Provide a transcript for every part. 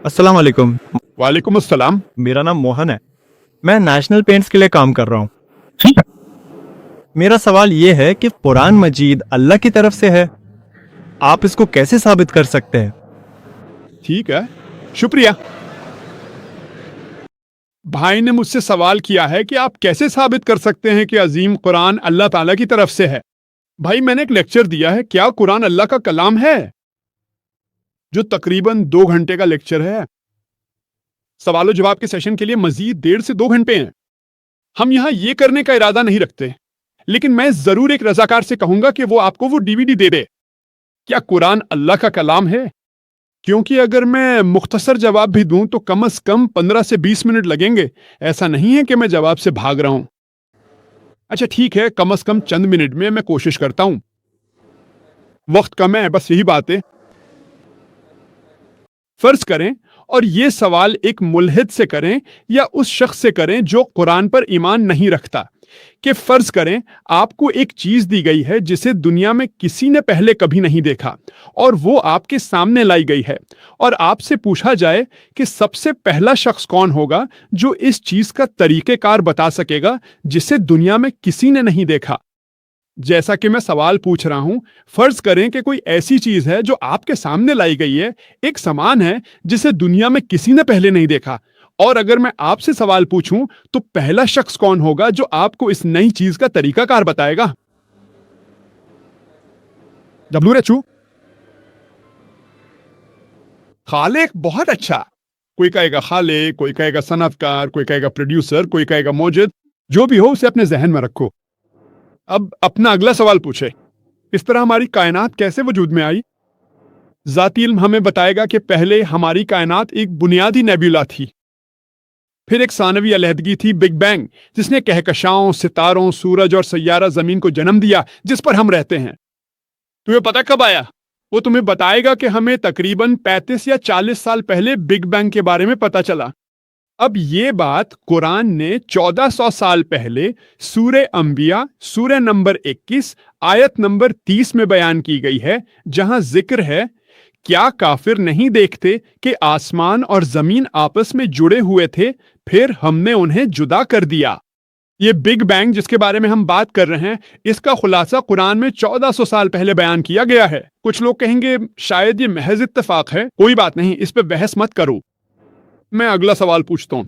السلام علیکم. وعلیکم السلام. میرا نام موہن ہے. میں نیشنل پینٹس کے لیے کام کر رہا ہوں. ٹھیک ہے. میرا سوال یہ ہے کہ قرآن مجید اللہ کی طرف سے ہے. آپ اس کو کیسے ثابت کر سکتے ہیں؟ ٹھیک ہے، شکریہ. بھائی نے مجھ سے سوال کیا ہے کہ آپ کیسے ثابت کر سکتے ہیں کہ عظیم قرآن اللہ تعالیٰ کی طرف سے ہے. بھائی میں نے ایک لیکچر دیا ہے، کیا قرآن اللہ کا کلام ہے، جو تقریباً 2 گھنٹے کا لیکچر ہے. سوال و جواب کے سیشن کے لیے مزید 1.5 سے 2 گھنٹے ہیں. ہم یہاں یہ کرنے کا ارادہ نہیں رکھتے، لیکن میں ضرور ایک رضاکار سے کہوں گا کہ وہ آپ کو وہ DVD دے دے. کیا قرآن اللہ کا کلام ہے؟ کیونکہ اگر میں مختصر جواب بھی دوں تو کم از کم 15 سے 20 منٹ لگیں گے. ایسا نہیں ہے کہ میں جواب سے بھاگ رہا ہوں. اچھا ٹھیک ہے، کم از کم چند منٹ میں کوشش کرتا ہوں. وقت کم ہے، بس یہی بات ہے. فرض کریں اور یہ سوال ایک ملحد سے کریں یا اس شخص سے کریں جو قرآن پر ایمان نہیں رکھتا، کہ فرض کریں آپ کو ایک چیز دی گئی ہے جسے دنیا میں کسی نے پہلے کبھی نہیں دیکھا، اور وہ آپ کے سامنے لائی گئی ہے، اور آپ سے پوچھا جائے کہ سب سے پہلا شخص کون ہوگا جو اس چیز کا طریقہ کار بتا سکے گا جسے دنیا میں کسی نے نہیں دیکھا. جیسا کہ میں سوال پوچھ رہا ہوں، فرض کریں کہ کوئی ایسی چیز ہے جو آپ کے سامنے لائی گئی ہے، ایک سامان ہے جسے دنیا میں کسی نے پہلے نہیں دیکھا، اور اگر میں آپ سے سوال پوچھوں تو پہلا شخص کون ہوگا جو آپ کو اس نئی چیز کا طریقہ کار بتائے گا؟ WHO خالق. بہت اچھا. کوئی کہے گا خالق، کوئی کہے گا صنعت کار، کوئی کہے گا پروڈیوسر، کوئی کہے گا موجد. جو بھی ہو اسے اپنے ذہن میں رکھو. اب اپنا اگلا سوال پوچھے، اس طرح ہماری کائنات کیسے وجود میں آئی؟ ذاتی علم ہمیں بتائے گا کہ پہلے ہماری کائنات ایک بنیادی نیبیولا تھی، پھر ایک ثانوی علیحدگی تھی، بگ بینگ، جس نے کہکشاؤں، ستاروں، سورج اور سیارہ زمین کو جنم دیا جس پر ہم رہتے ہیں. تمہیں پتہ کب آیا؟ وہ تمہیں بتائے گا کہ ہمیں تقریباً 35 یا 40 سال پہلے بگ بینگ کے بارے میں پتہ چلا. اب یہ بات قرآن نے 1400 سال پہلے سورہ انبیاء سورہ نمبر 21 آیت نمبر 30 میں بیان کی گئی ہے، جہاں ذکر ہے، کیا کافر نہیں دیکھتے کہ آسمان اور زمین آپس میں جڑے ہوئے تھے، پھر ہم نے انہیں جدا کر دیا. یہ بگ بینگ جس کے بارے میں ہم بات کر رہے ہیں، اس کا خلاصہ قرآن میں 1400 سال پہلے بیان کیا گیا ہے. کچھ لوگ کہیں گے شاید یہ محض اتفاق ہے. کوئی بات نہیں، اس پہ بحث مت کرو. میں اگلا سوال پوچھتا ہوں،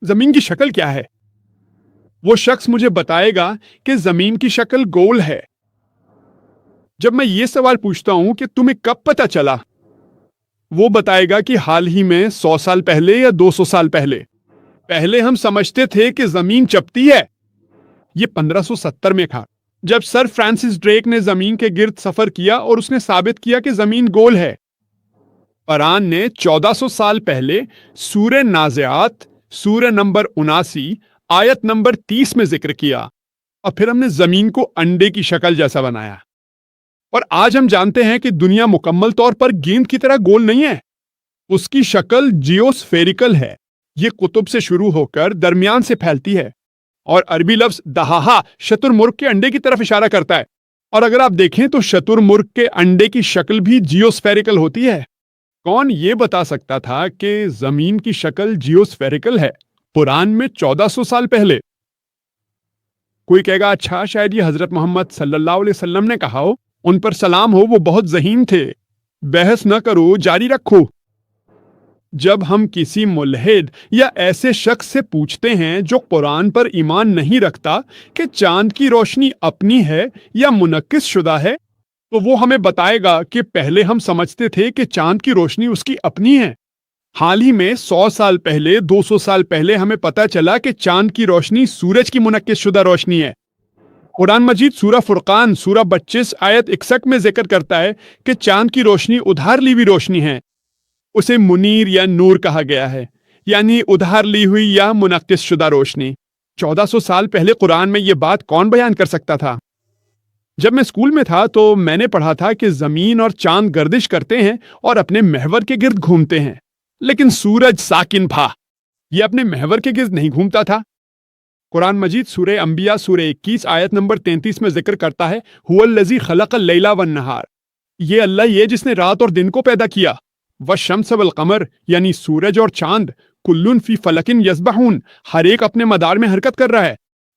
زمین کی شکل کیا ہے؟ وہ شخص مجھے بتائے گا کہ زمین کی شکل گول ہے. جب میں یہ سوال پوچھتا ہوں کہ تمہیں کب پتہ چلا، وہ بتائے گا کہ حال ہی میں 100 سال پہلے یا 200 سال پہلے. پہلے ہم سمجھتے تھے کہ زمین چپٹی ہے. یہ 1570 میں تھا جب سر فرانسس ڈریک نے زمین کے گرد سفر کیا اور اس نے ثابت کیا کہ زمین گول ہے. قرآن نے 1400 سال پہلے سورہ نازعات سورہ نمبر 79 آیت نمبر 30 میں ذکر کیا، اور پھر ہم نے زمین کو انڈے کی شکل جیسا بنایا. اور آج ہم جانتے ہیں کہ دنیا مکمل طور پر گیند کی طرح گول نہیں ہے، اس کی شکل جیوسفیریکل ہے. یہ قطب سے شروع ہو کر درمیان سے پھیلتی ہے، اور عربی لفظ دہاہا شتر مرغ کے انڈے کی طرف اشارہ کرتا ہے. اور اگر آپ دیکھیں تو شتر مرغ کے انڈے کی شکل بھی جیوسفیریکل ہوتی ہے. کون یہ بتا سکتا تھا کہ زمین کی شکل جیوسفیریکل ہے قرآن میں 1400 سال پہلے؟ کوئی کہے گا اچھا شاید یہ حضرت محمد صلی اللہ علیہ وسلم نے کہا ہو، ان پر سلام ہو، وہ بہت ذہین تھے. بحث نہ کرو، جاری رکھو. جب ہم کسی ملحد یا ایسے شخص سے پوچھتے ہیں جو قرآن پر ایمان نہیں رکھتا کہ چاند کی روشنی اپنی ہے یا منعکس شدہ ہے، تو وہ ہمیں بتائے گا کہ پہلے ہم سمجھتے تھے کہ چاند کی روشنی اس کی اپنی ہے. حال ہی میں 100 سال پہلے 200 سال پہلے ہمیں پتہ چلا کہ چاند کی روشنی سورج کی منعکس شدہ روشنی ہے. قرآن مجید سورہ فرقان سورہ 25 آیت 61 میں ذکر کرتا ہے کہ چاند کی روشنی ادھار لی ہوئی روشنی ہے. اسے منیر یا نور کہا گیا ہے، یعنی ادھار لی ہوئی یا منعکس شدہ روشنی. 1400 سال پہلے قرآن میں یہ بات کون بیان کر سکتا تھا؟ جب میں اسکول میں تھا تو میں نے پڑھا تھا کہ زمین اور چاند گردش کرتے ہیں اور اپنے محور کے گرد گھومتے ہیں، لیکن سورج ساکن تھا، یہ اپنے محور کے گرد نہیں گھومتا تھا. قرآن مجید سورہ انبیاء سورہ 21 آیت نمبر 33 میں ذکر کرتا ہے، هو الذی خلق اللیل والنہار، یہ اللہ یہ جس نے رات اور دن کو پیدا کیا. والشمس والقمر یعنی سورج اور چاند، کلن فی فلکن یسبحون، ہر ایک اپنے مدار میں حرکت کر رہا ہے۔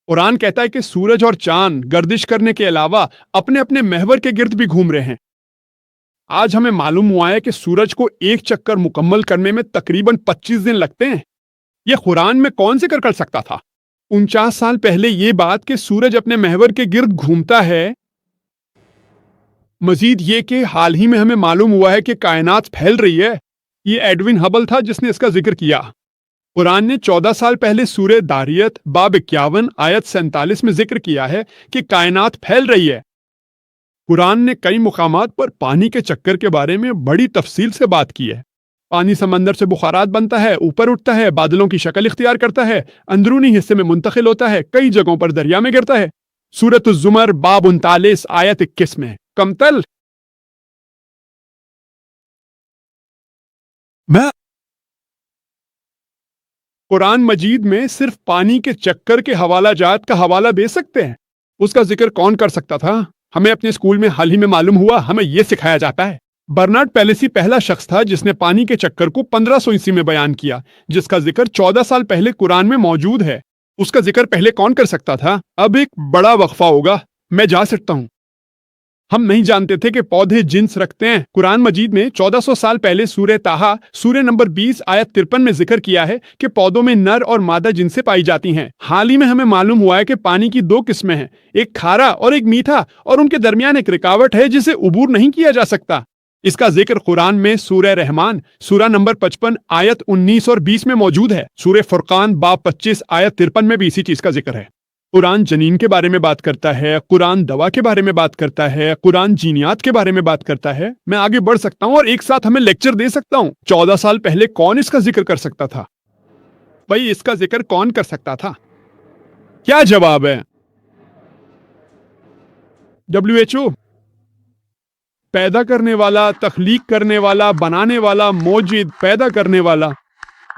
قرآن کہتا ہے کہ سورج اور چاند گردش کرنے کے علاوہ اپنے اپنے محور کے گرد بھی گھوم رہے ہیں۔ آج ہمیں معلوم ہوا ہے کہ سورج کو ایک چکر مکمل کرنے میں تقریباً 25 دن لگتے ہیں۔ یہ قرآن میں کون ذکر کر سکتا تھا؟ 49 سال پہلے یہ بات کہ سورج اپنے محور کے گرد گھومتا ہے۔ مزید یہ کہ حال ہی میں ہمیں معلوم ہوا ہے کہ کائنات پھیل رہی ہے۔ یہ ایڈون ہبل تھا جس نے اس کا ذکر کیا۔ قرآن نے 14 سال پہلے سورہ داریت باب 51 آیت 47 میں ذکر کیا ہے کہ کائنات پھیل رہی ہے۔ قرآن نے کئی مقامات پر پانی کے چکر کے بارے میں بڑی تفصیل سے بات کی ہے۔ پانی سمندر سے بخارات بنتا ہے، اوپر اٹھتا ہے، بادلوں کی شکل اختیار کرتا ہے، اندرونی حصے میں منتقل ہوتا ہے، کئی جگہوں پر دریا میں گرتا ہے۔ سورۃ الزمر باب 39 آیت 21 میں کمتل قرآن مجید میں صرف پانی کے چکر کے حوالہ جات کا حوالہ دے سکتے ہیں۔ اس کا ذکر کون کر سکتا تھا؟ ہمیں اپنے اسکول میں حال ہی میں معلوم ہوا، ہمیں یہ سکھایا جاتا ہے۔ برنارڈ پیلیسی پہلا شخص تھا جس نے پانی کے چکر کو 1500 عیسوی میں بیان کیا، جس کا ذکر 14 سال پہلے قرآن میں موجود ہے۔ اس کا ذکر پہلے کون کر سکتا تھا؟ اب ایک بڑا وقفہ ہوگا، میں جا سکتا ہوں۔ ہم نہیں جانتے تھے کہ پودے جنس رکھتے ہیں۔ قرآن مجید میں 1400 سال پہلے سورہ طٰہٰ سورہ نمبر 20 آیت 53 میں ذکر کیا ہے کہ پودوں میں نر اور مادہ جنسیں پائی جاتی ہیں۔ حال ہی میں ہمیں معلوم ہوا ہے کہ پانی کی 2 قسمیں ہیں، ایک کھارا اور ایک میٹھا، اور ان کے درمیان ایک رکاوٹ ہے جسے عبور نہیں کیا جا سکتا۔ اس کا ذکر قرآن میں سورہ رحمان سورہ نمبر 55 آیت 19 اور 20 میں موجود ہے۔ سورہ فرقان باب 25 آیت 53 میں بھی اسی چیز کا ذکر ہے۔ قرآن جنین کے بارے میں بات کرتا ہے، قرآن دوا کے بارے میں بات کرتا ہے، قرآن جینیات کے بارے میں بات کرتا ہے۔ میں آگے بڑھ سکتا ہوں اور ایک ساتھ ہمیں لیکچر دے سکتا ہوں۔ 14 سال پہلے کون اس کا ذکر کر سکتا تھا؟ بھائی اس کا ذکر کون کر سکتا تھا؟ کیا جواب ہے؟ WHO پیدا کرنے والا، تخلیق کرنے والا، بنانے والا، موجد، پیدا کرنے والا۔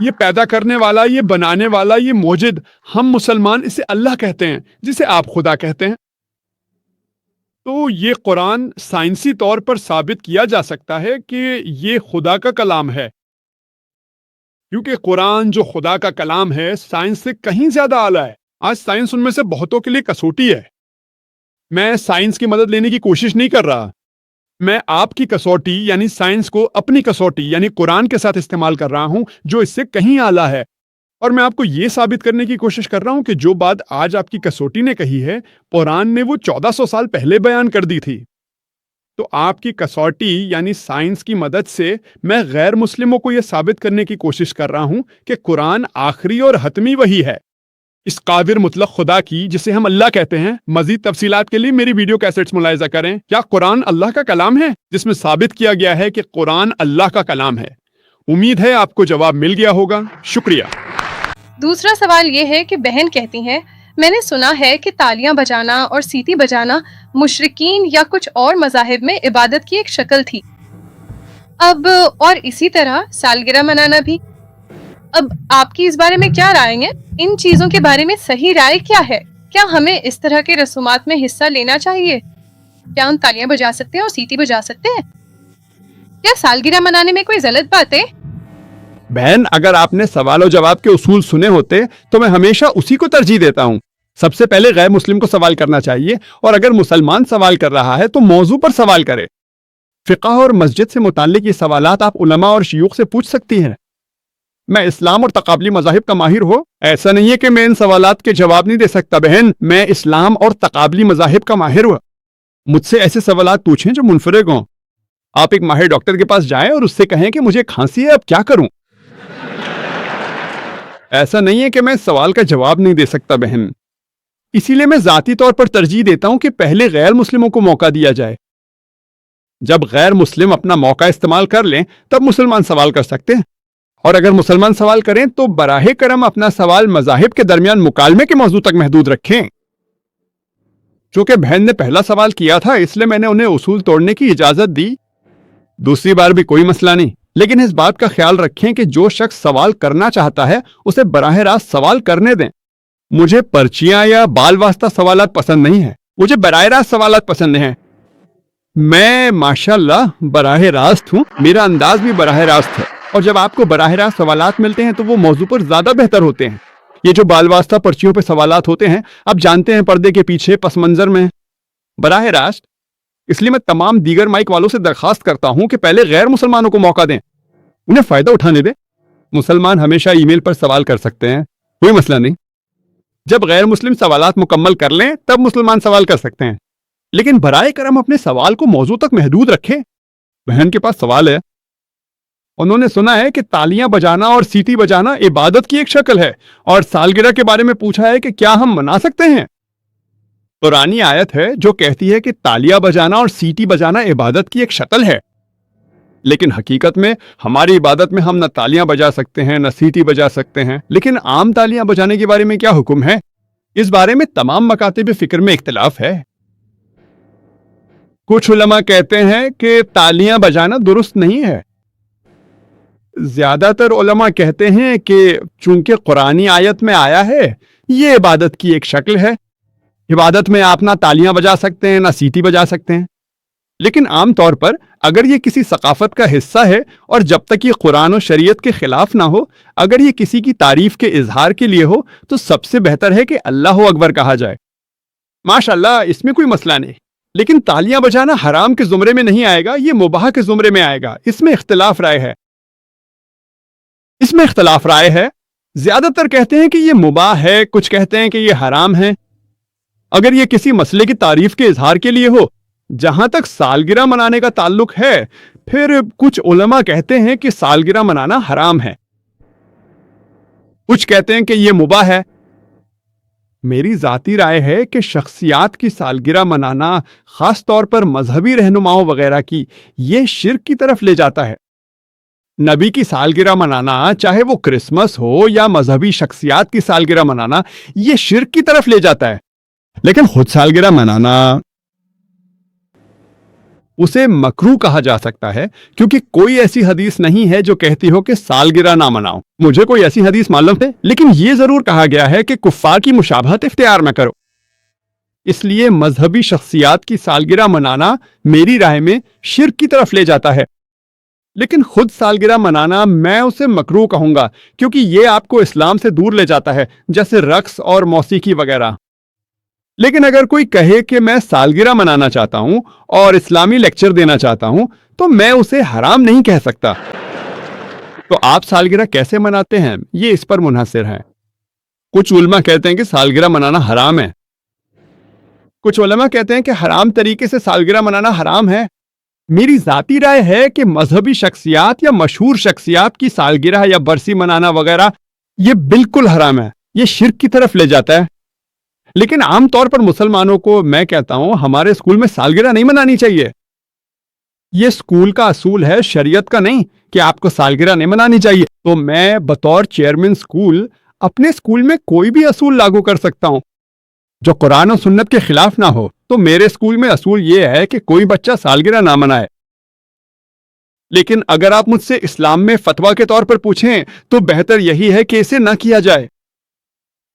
یہ پیدا کرنے والا، یہ بنانے والا، یہ موجد، ہم مسلمان اسے اللہ کہتے ہیں جسے آپ خدا کہتے ہیں۔ تو یہ قرآن سائنسی طور پر ثابت کیا جا سکتا ہے کہ یہ خدا کا کلام ہے، کیونکہ قرآن جو خدا کا کلام ہے سائنس سے کہیں زیادہ اعلیٰ ہے۔ آج سائنس ان میں سے بہتوں کے لیے کسوٹی ہے۔ میں سائنس کی مدد لینے کی کوشش نہیں کر رہا، میں آپ کی کسوٹی یعنی سائنس کو اپنی کسوٹی یعنی قرآن کے ساتھ استعمال کر رہا ہوں جو اس سے کہیں اعلیٰ ہے، اور میں آپ کو یہ ثابت کرنے کی کوشش کر رہا ہوں کہ جو بات آج آپ کی کسوٹی نے کہی ہے قرآن نے وہ 1400 سال پہلے بیان کر دی تھی۔ تو آپ کی کسوٹی یعنی سائنس کی مدد سے میں غیر مسلموں کو یہ ثابت کرنے کی کوشش کر رہا ہوں کہ قرآن آخری اور حتمی وحی ہے، اس قادر مطلق خدا کی جسے ہم اللہ کہتے ہیں۔ مزید تفصیلات کے لیے میری ویڈیو کیسٹس ملاحظہ کریں۔ کیا قرآن اللہ کا کلام ہے؟ جس میں ثابت کیا گیا ہے کہ قرآن اللہ کا کلام ہے۔ امید ہے آپ کو جواب مل گیا ہوگا۔ شکریہ۔ دوسرا سوال یہ ہے کہ بہن کہتی ہیں میں نے سنا ہے کہ تالیاں بجانا اور سیٹی بجانا مشرکین یا کچھ اور مذاہب میں عبادت کی ایک شکل تھی، اب اور اسی طرح سالگرہ منانا بھی۔ اب آپ کی اس بارے میں کیا رائے ہے؟ ان چیزوں کے بارے میں صحیح رائے کیا ہے؟ کیا ہمیں اس طرح کے رسومات میں حصہ لینا چاہیے؟ کیا ہم تالیاں بجا سکتے ہیں اور سیٹی بجا سکتے ہیں؟ کیا سالگرہ منانے میں کوئی غلط بات ہے؟ بہن، اگر آپ نے سوال و جواب کے اصول سنے ہوتے تو میں ہمیشہ اسی کو ترجیح دیتا ہوں۔ سب سے پہلے غیر مسلم کو سوال کرنا چاہیے، اور اگر مسلمان سوال کر رہا ہے تو موضوع پر سوال کرے۔ فقہ اور مسجد سے متعلق یہ سوالات آپ علماء اور شیوخ سے پوچھ سکتی ہیں۔ میں اسلام اور تقابلی مذاہب کا ماہر ہوں، ایسا نہیں ہے کہ میں ان سوالات کے جواب نہیں دے سکتا بہن، میں اسلام اور تقابلی مذاہب کا ماہر ہوں۔ مجھ سے ایسے سوالات پوچھیں جو منفرد ہوں۔ آپ ایک ماہر ڈاکٹر کے پاس جائیں اور اس سے کہیں کہ مجھے کھانسی ہے، اب کیا کروں؟ ایسا نہیں ہے کہ میں سوال کا جواب نہیں دے سکتا بہن، اسی لیے میں ذاتی طور پر ترجیح دیتا ہوں کہ پہلے غیر مسلموں کو موقع دیا جائے۔ جب غیر مسلم اپنا موقع استعمال کر لیں تب مسلمان سوال کر سکتے ہیں، اور اگر مسلمان سوال کریں تو براہ کرم اپنا سوال مذاہب کے درمیان مکالمے کے موضوع تک محدود رکھیں۔ چونکہ بہن نے پہلا سوال کیا تھا اس لیے میں نے انہیں اصول توڑنے کی اجازت دی، دوسری بار بھی کوئی مسئلہ نہیں، لیکن اس بات کا خیال رکھیں کہ جو شخص سوال کرنا چاہتا ہے اسے براہ راست سوال کرنے دیں۔ مجھے پرچیاں یا بال واسطہ سوالات پسند نہیں ہیں، مجھے براہ راست سوالات پسند ہیں۔ میں ماشاءاللہ براہ راست ہوں، میرا انداز بھی براہ راست ہے، اور جب آپ کو براہ راست سوالات ملتے ہیں تو وہ موضوع پر زیادہ بہتر ہوتے ہیں۔ یہ جو بال واسطہ پرچیوں پہ سوالات ہوتے ہیں، آپ جانتے ہیں پردے کے پیچھے پس منظر میں براہ راست، اس لیے میں تمام دیگر مائک والوں سے درخواست کرتا ہوں کہ پہلے غیر مسلمانوں کو موقع دیں، انہیں فائدہ اٹھانے دیں۔ مسلمان ہمیشہ ای میل پر سوال کر سکتے ہیں، کوئی مسئلہ نہیں۔ جب غیر مسلم سوالات مکمل کر لیں تب مسلمان سوال کر سکتے ہیں، لیکن برائے کرم اپنے سوال کو موضوع تک محدود رکھیں۔ بہن کے پاس سوال ہے، انہوں نے سنا ہے کہ تالیاں بجانا اور سیٹی بجانا عبادت کی ایک شکل ہے، اور سالگرہ کے بارے میں پوچھا ہے کہ کیا ہم منا سکتے ہیں؟ قرآنی آیت ہے جو کہتی ہے کہ تالیاں بجانا اور سیٹی بجانا عبادت کی ایک شکل ہے، لیکن حقیقت میں ہماری عبادت میں ہم نہ تالیاں بجا سکتے ہیں نہ سیٹی بجا سکتے ہیں۔ لیکن عام تالیاں بجانے کے بارے میں کیا حکم ہے؟ اس بارے میں تمام مکاتب فکر میں اختلاف ہے۔ کچھ علماء کہتے ہیں کہ تالیاں بجانا درست نہیں ہے، زیادہ تر علماء کہتے ہیں کہ چونکہ قرآنی آیت میں آیا ہے یہ عبادت کی ایک شکل ہے، عبادت میں آپ نہ تالیاں بجا سکتے ہیں نہ سیٹی بجا سکتے ہیں۔ لیکن عام طور پر اگر یہ کسی ثقافت کا حصہ ہے اور جب تک یہ قرآن و شریعت کے خلاف نہ ہو، اگر یہ کسی کی تعریف کے اظہار کے لیے ہو، تو سب سے بہتر ہے کہ اللہ اکبر کہا جائے۔ ماشاءاللہ، اس میں کوئی مسئلہ نہیں، لیکن تالیاں بجانا حرام کے زمرے میں نہیں آئے گا، یہ مباح کے زمرے میں آئے گا۔ اس میں اختلاف رائے ہے۔ زیادہ تر کہتے ہیں کہ یہ مباح ہے، کچھ کہتے ہیں کہ یہ حرام ہے۔ اگر یہ کسی مسئلے کی تعریف کے اظہار کے لیے ہو، جہاں تک سالگرہ منانے کا تعلق ہے، پھر کچھ علماء کہتے ہیں کہ سالگرہ منانا حرام ہے، کچھ کہتے ہیں کہ یہ مباح ہے۔ میری ذاتی رائے ہے کہ شخصیات کی سالگرہ منانا، خاص طور پر مذہبی رہنماؤں وغیرہ کی، یہ شرک کی طرف لے جاتا ہے۔ نبی کی سالگرہ منانا، چاہے وہ کرسمس ہو یا مذہبی شخصیات کی سالگرہ منانا، یہ شرک کی طرف لے جاتا ہے۔ لیکن خود سالگرہ منانا، اسے مکروہ کہا جا سکتا ہے، کیونکہ کوئی ایسی حدیث نہیں ہے جو کہتی ہو کہ سالگرہ نہ مناؤ۔ مجھے کوئی ایسی حدیث معلوم ہے، لیکن یہ ضرور کہا گیا ہے کہ کفار کی مشابہت اختیار نہ کرو۔ اس لیے مذہبی شخصیات کی سالگرہ منانا میری رائے میں شرک کی طرف لے جاتا ہے، لیکن خود سالگرہ منانا میں اسے مکروہ کہوں گا، کیونکہ یہ آپ کو اسلام سے دور لے جاتا ہے، جیسے رقص اور موسیقی وغیرہ۔ لیکن اگر کوئی کہے کہ میں سالگرہ منانا چاہتا ہوں اور اسلامی لیکچر دینا چاہتا ہوں، تو میں اسے حرام نہیں کہہ سکتا۔ تو آپ سالگرہ کیسے مناتے ہیں، یہ اس پر منحصر ہے۔ کچھ علماء کہتے ہیں کہ سالگرہ منانا حرام ہے، کچھ علماء کہتے ہیں کہ حرام طریقے سے سالگرہ منانا حرام ہے۔ میری ذاتی رائے ہے کہ مذہبی شخصیات یا مشہور شخصیات کی سالگرہ یا برسی منانا وغیرہ یہ بالکل حرام ہے، یہ شرک کی طرف لے جاتا ہے۔ لیکن عام طور پر مسلمانوں کو میں کہتا ہوں ہمارے اسکول میں سالگرہ نہیں منانی چاہیے۔ یہ اسکول کا اصول ہے، شریعت کا نہیں، کہ آپ کو سالگرہ نہیں منانی چاہیے۔ تو میں بطور چیئرمین اسکول اپنے اسکول میں کوئی بھی اصول لاگو کر سکتا ہوں جو قرآن و سنت کے خلاف نہ ہو۔ تو میرے اسکول میں اصول یہ ہے کہ کوئی بچہ سالگرہ نہ منائے۔ لیکن اگر آپ مجھ سے اسلام میں فتویٰ کے طور پر پوچھیں تو بہتر یہی ہے کہ اسے نہ کیا جائے،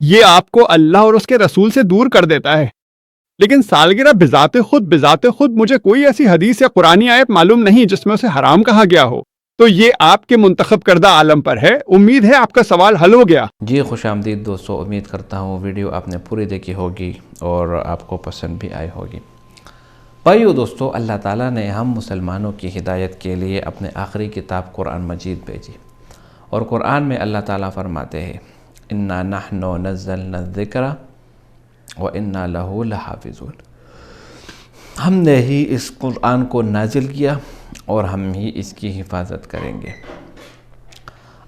یہ آپ کو اللہ اور اس کے رسول سے دور کر دیتا ہے۔ لیکن سالگرہ بذات خود مجھے کوئی ایسی حدیث یا قرآنی آیت معلوم نہیں جس میں اسے حرام کہا گیا ہو۔ تو یہ آپ کے منتخب کردہ عالم پر ہے۔ امید ہے آپ کا سوال حل ہو گیا۔ جی خوش آمدید دوستو، امید کرتا ہوں ویڈیو آپ نے پوری دیکھی ہوگی اور آپ کو پسند بھی آئی ہوگی۔ بھائیو دوستو، اللہ تعالیٰ نے ہم مسلمانوں کی ہدایت کے لیے اپنے آخری کتاب قرآن مجید بھیجی، اور قرآن میں اللہ تعالیٰ فرماتے ہیں اِنَّا نَحْنُ نَزَّلْنَا الذِّكْرَ وَإِنَّا لَهُ لَحَافِظُونَ۔ ہم نے ہی اس قرآن کو نازل کیا اور ہم ہی اس کی حفاظت کریں گے۔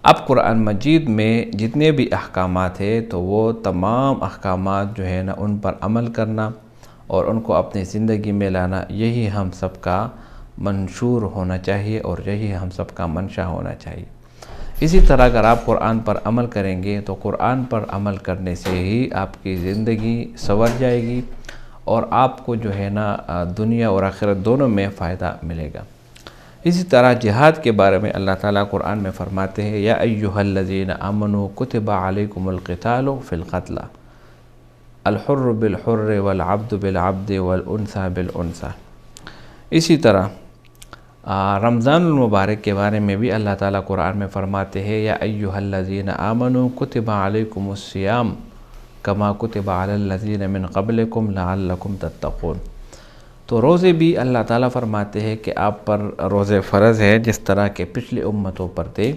اب قرآن مجید میں جتنے بھی احکامات ہیں تو وہ تمام احکامات جو ہے نا ان پر عمل کرنا اور ان کو اپنی زندگی میں لانا، یہی ہم سب کا منشور ہونا چاہیے اور یہی ہم سب کا منشا ہونا چاہیے۔ اسی طرح اگر آپ قرآن پر عمل کریں گے تو قرآن پر عمل کرنے سے ہی آپ کی زندگی سنور جائے گی اور آپ کو جو ہے نا دنیا اور آخرت دونوں میں فائدہ ملے گا۔ اسی طرح جہاد کے بارے میں اللہ تعالیٰ قرآن میں فرماتے ہیں یا ایھا الذین آمنوا کتب علیکم القتال فی القتل الحر بالحر والعبد بالعبد والانثى بالانثى۔ اسی طرح رمضان المبارک کے بارے میں بھی اللہ تعالیٰ قرآن میں فرماتے ہیں یا ایھا الذین آمنوا کتب علیکم الصیام کما کتب علی الذین من قبلکم لعلکم تتقون۔ تو روزے بھی اللہ تعالیٰ فرماتے ہیں کہ آپ پر روزے فرض ہے جس طرح کے پچھلی امتوں پر تھے،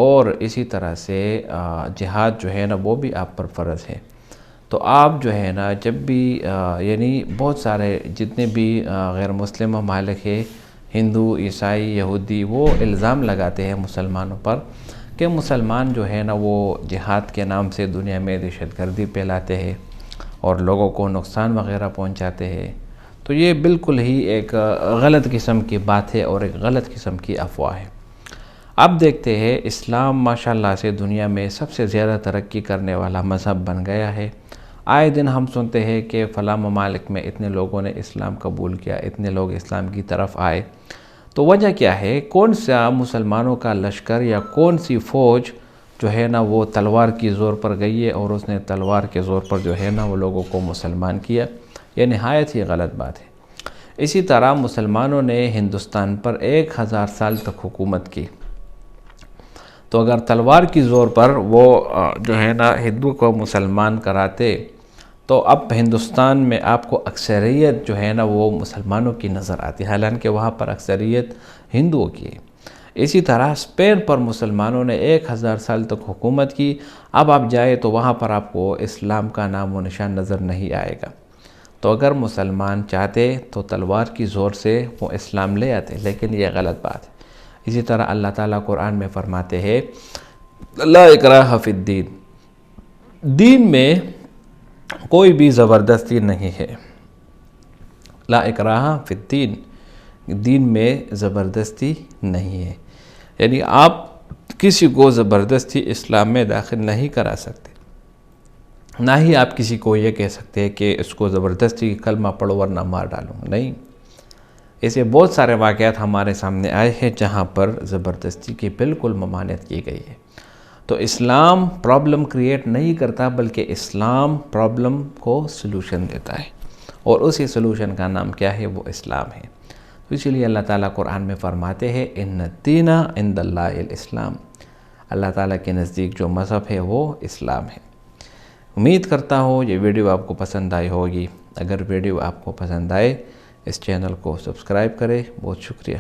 اور اسی طرح سے جہاد جو ہے نا وہ بھی آپ پر فرض ہے۔ تو آپ جو ہے نا جب بھی یعنی بہت سارے جتنے بھی غیر مسلم ممالک ہیں، ہندو، عیسائی، یہودی، وہ الزام لگاتے ہیں مسلمانوں پر کہ مسلمان جو ہے نا وہ جہاد کے نام سے دنیا میں دہشت گردی پھیلاتے ہیں اور لوگوں کو نقصان وغیرہ پہنچاتے ہیں۔ تو یہ بالکل ہی ایک غلط قسم کی بات ہے اور ایک غلط قسم کی افواہ ہے۔ اب دیکھتے ہیں اسلام ماشاءاللہ سے دنیا میں سب سے زیادہ ترقی کرنے والا مذہب بن گیا ہے۔ آئے دن ہم سنتے ہیں کہ فلاں ممالک میں اتنے لوگوں نے اسلام قبول کیا، اتنے لوگ اسلام کی طرف آئے۔ تو وجہ کیا ہے؟ کون سا مسلمانوں کا لشکر یا کون سی فوج جو ہے نا وہ تلوار کی زور پر گئی ہے اور اس نے تلوار کے زور پر جو ہے نا وہ لوگوں کو مسلمان کیا؟ یہ نہایت ہی غلط بات ہے۔ اسی طرح مسلمانوں نے ہندوستان پر 1000 سال تک حکومت کی، تو اگر تلوار کی زور پر وہ جو ہے نا ہندو کو مسلمان کراتے تو اب ہندوستان میں آپ کو اکثریت جو ہے نا وہ مسلمانوں کی نظر آتی، حالانکہ وہاں پر اکثریت ہندوؤں کی ہے۔ اسی طرح اسپین پر مسلمانوں نے 1000 سال تک حکومت کی، اب آپ جائے تو وہاں پر آپ کو اسلام کا نام و نشان نظر نہیں آئے گا۔ تو اگر مسلمان چاہتے تو تلوار کی زور سے وہ اسلام لے آتے، لیکن یہ غلط بات ہے۔ اسی طرح اللہ تعالیٰ قرآن میں فرماتے ہیں لا اکراہ فی الدین، دین میں کوئی بھی زبردستی نہیں ہے۔ لا اکراہ فی الدین، دین میں زبردستی نہیں ہے، یعنی آپ کسی کو زبردستی اسلام میں داخل نہیں کرا سکتے، نہ ہی آپ کسی کو یہ کہہ سکتے ہیں کہ اس کو زبردستی کلمہ پڑھو ورنہ مار ڈالوں، نہیں۔ ایسے بہت سارے واقعات ہمارے سامنے آئے ہیں جہاں پر زبردستی کی بالکل ممانعت کی گئی ہے۔ تو اسلام پرابلم کریٹ نہیں کرتا، بلکہ اسلام پرابلم کو سلوشن دیتا ہے، اور اسی سلوشن کا نام کیا ہے؟ وہ اسلام ہے۔ تو اسی لیے اللہ تعالیٰ قرآن میں فرماتے ہیں ان الدین عند اللہ الاسلام، اللہ تعالیٰ کے نزدیک جو مذہب ہے وہ اسلام ہے۔ امید کرتا ہوں یہ ویڈیو آپ کو پسند آئی ہوگی۔ اگر ویڈیو آپ کو پسند آئے اس چینل کو سبسکرائب کریں۔ بہت شکریہ۔